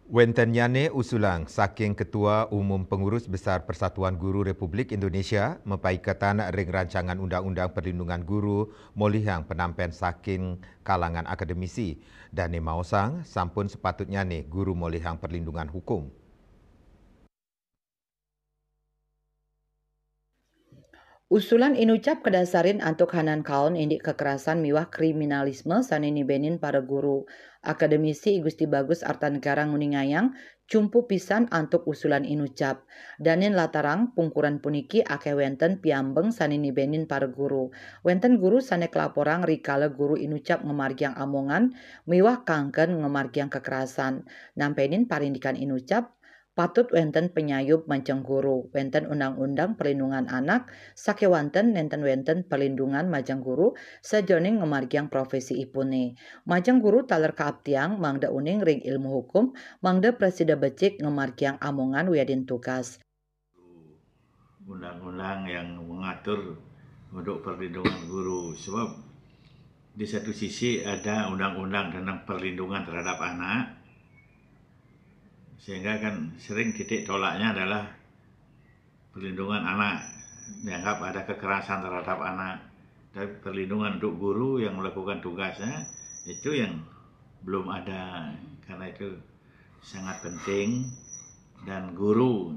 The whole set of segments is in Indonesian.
Wenten yane usulang saking Ketua Umum Pengurus Besar Persatuan Guru Republik Indonesia mempaikatan ring rancangan Undang-Undang Perlindungan Guru molihang penampen saking kalangan akademisi dan maosang sampun sepatutnya ne guru molihang perlindungan hukum. Usulan inucap kedasarin antuk hanan kaon indik kekerasan miwah kriminalisme sanini benin para guru. Akademisi Gusti Bagus Artanegara nguningayang cumpu pisan antuk usulan inucap. Danin latarang pungkuran puniki ake wenten piambeng sanini benin para guru. Wenten guru sanek laporang rikala guru inucap ngemargiang amongan miwah kangken ngemargiang kekerasan. Nampenin parindikan inucap patut wenten penyayub manceng guru, wenten undang-undang perlindungan anak, sakewanten wenten perlindungan majang guru, sajoning ngemargiang profesi ipune. Majang guru taler kaaptiang, mangda uning ring ilmu hukum, mangda presida becik ngemargiang amongan wiadin tugas. Undang-undang yang mengatur untuk perlindungan guru, sebab di satu sisi ada undang-undang tentang perlindungan terhadap anak, sehingga kan sering titik tolaknya adalah perlindungan anak, dianggap ada kekerasan terhadap anak. Tapi perlindungan untuk guru yang melakukan tugasnya itu yang belum ada, karena itu sangat penting. Dan guru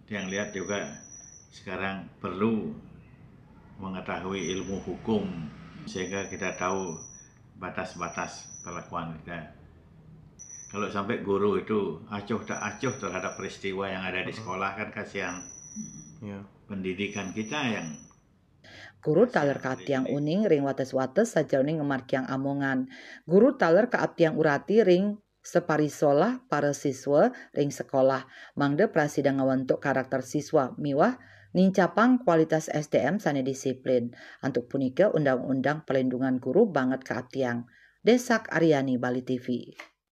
yang lihat juga sekarang perlu mengetahui ilmu hukum sehingga kita tahu batas-batas perlakuan kita. Kalau sampai guru itu acuh tak acuh terhadap peristiwa yang ada di sekolah, kan kasihan pendidikan kita yang Guru taler kaaptiang uning ring wates-wates sajauning ngemargiang amongan. Guru taler kaaptiang urati ring separisolah para siswa ring sekolah. Mangde prasida ngawentuk karakter siswa miwah nincapang kualitas SDM sane disiplin. Antuk punika undang-undang perlindungan guru banget kaaptiang. Desak Aryani, Bali TV.